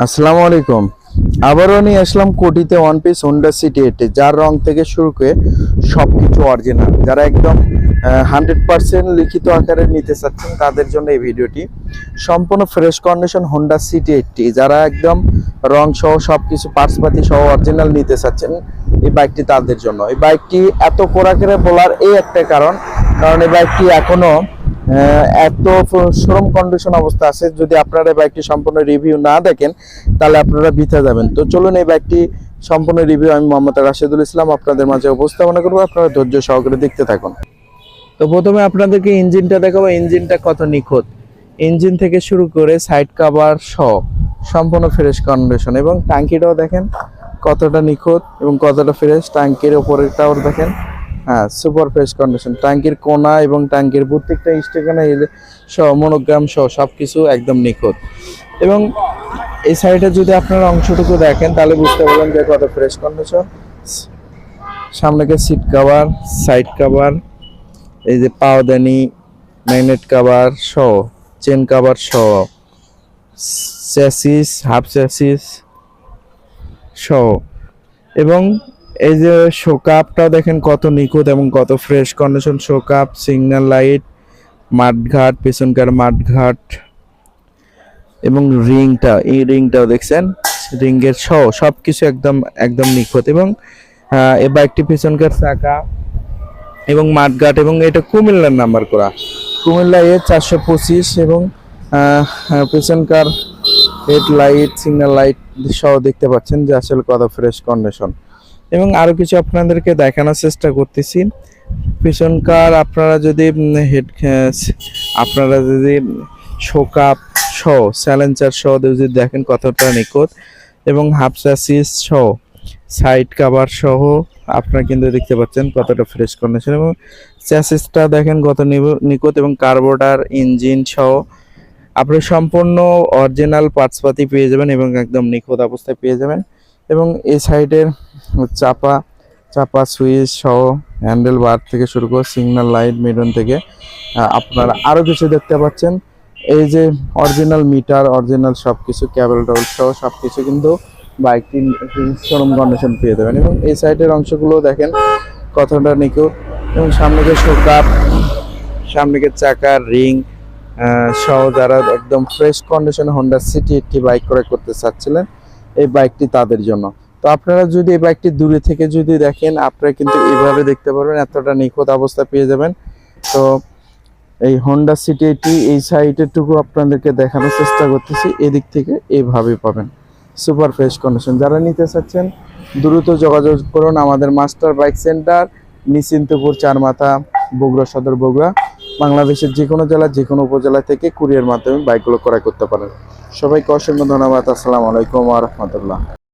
আসসালামু আলাইকুম। আবারও নিয়ে আসলাম কোটিতে ওয়ান পিস হোন্ডা সিটি এইটে, যার রং থেকে শুরু করে সবকিছু অরিজিনাল। যারা একদম 100% লিখিত আকারে নিতে চাচ্ছেন তাদের জন্য এই ভিডিওটি। সম্পূর্ণ fresh condition Honda city eighty, যারা একদম রং সহ সবকিছু পার্টসপাতি সহ অরিজিনাল নিতে চাচ্ছেন এই বাইকটি তাদের জন্য। এই বাইকটি এত কোরাকেরে বলার এই একটা কারণ এই বাইকটি এখনো এত শোরুম কন্ডিশন অবস্থা আছে। যদি আপনারা বাইকটি সম্পূর্ণ রিভিউ না দেখেন তাহলে আপনারা বিথা যাবেন। তো চলুন এই বাইকটি সম্পূর্ণ রিভিউ আমি মোহাম্মদ রাশেদুল ইসলাম আপনাদের মাঝে উপস্থাপনা করবো। আপনারা ধৈর্য সহকারে দেখতে থাকুন। তো প্রথমে আপনাদেরকে ইঞ্জিনটা দেখাবো, ইঞ্জিনটা কত নিখুঁত। ইঞ্জিন থেকে শুরু করে সাইড কভার সহ সম্পূর্ণ ফ্রেশ কন্ডিশন, এবং ট্যাঙ্কিটাও দেখেন কতটা নিখুঁত এবং কতটা ফ্রেশ। ট্যাঙ্কির ওপরেরটাও দেখেন, হ্যাঁ, সুপার ফ্রেশ কন্ডিশন। ট্যাঙ্কির কোনা এবং ট্যাঙ্কির প্রত্যেকটা স্টেকানা সহ মনোগ্রাম সহ সবকিছু একদম নিখুঁত। এবং এই সাইডে যদি আপনারা অংশটুকু দেখেন তাহলে বুঝতে পারবেন যে কত ফ্রেশ কন্ডিশন। সামনেকে সিট কভার, সাইড কভার, এই যে পাওদানি, ম্যাগনেট কভার সহ, চেন কভার সহ, চ্যাসিস, হাফ চ্যাসিস সহ, এবং এই যে শোকাপটাও দেখেন কত নিখুঁত এবং কত ফ্রেশ কন্ডিশন। শোকাপ, সিগন্যাল লাইট, মাঠঘাট, পেছনকার মাঠঘাট, এবং এই রিংটাও দেখছেন, রিংয়ের সহ সবকিছু একদম একদম নিখুঁত। এবং এই বাইকটি পেছনকার চাকা এবং মাঠঘাট, এবং এটা কুমিল্লার নাম্বার করা, কুমিল্লা A425, এবং পেছনকার হেডলাইট, সিগন্যাল লাইট সহ দেখতে পাচ্ছেন যে আসলে কত ফ্রেশ কন্ডিশন। এবং আরো কিছু আপনাদেরকে দেখানোর চেষ্টা করতেছি। পিছনকার আপনারা যদি শোকাপ সহ, স্যালেন্সার সহ যদি দেখেন কতটা নিখুঁত, এবং হাফ চ্যাসিস সহ, সাইড কভার সহ আপনারা কিন্তু দেখতে পাচ্ছেন কতটা ফ্রেশ কন্ডিশন। এবং চ্যাসিসটা দেখেন কত নিখুঁত, এবং কার্বোরেটর, ইঞ্জিন সহ আপনি সম্পূর্ণ অরিজিনাল পার্টসপাতি পেয়ে যাবেন এবং একদম নিখুঁত অবস্থায় পেয়ে যাবেন। এবং এই সাইডের চাপা সুইচ সহ, হ্যান্ডেল বার থেকে শুরু করে সিগন্যাল লাইট, মিডন থেকে আপনারা আরো কিছু দেখতে পাচ্ছেন। এই যে অরিজিনাল মিটার, অরিজিনাল সবকিছু, ক্যাবেল রোল সহ সবকিছু কিন্তু বাইকটি শোরুম কন্ডিশন পেয়ে যাবেন। এবং এই সাইডের অংশগুলো দেখেন কতটা নিখুঁত, এবং সামনে শোকাপ, সামনে চাকার রিং সহ যারা একদম ফ্রেশ কন্ডিশনে হোন্ডা সিটি এইটটি বাইক ক্রয় করতে চাচ্ছিলেন এই বাইকটি তাদের জন্য। তো আপনারা যদি এই বাইকটি দূরে থেকে যদি দেখেন আপনারা কিন্তু এইভাবে দেখতে পারবেন, এতটা নিখুঁত অবস্থা পেয়ে যাবেন। তো এই হোন্ডা সিটি এইটটি এই সাইডেরটুকু আপনাদেরকে দেখানোর চেষ্টা করতেছি, এদিক থেকে এইভাবে পাবেন সুপার ফ্রেশ কন্ডিশন। যারা নিতে চাচ্ছেন দ্রুত যোগাযোগ করুন আমাদের master bike centre, Nishchintapur, Charmatha, Bogura Sadar, Bogura. বাংলাদেশের যে কোনো জেলা, যে কোনো উপজেলা থেকে কুরিয়ার মাধ্যমে বাইকগুলো ক্রয় করতে পারেন। সবাইকে অসংখ্য ধন্যবাদ। আসসালামু আলাইকুম ওয়া রাহমাতুল্লাহ।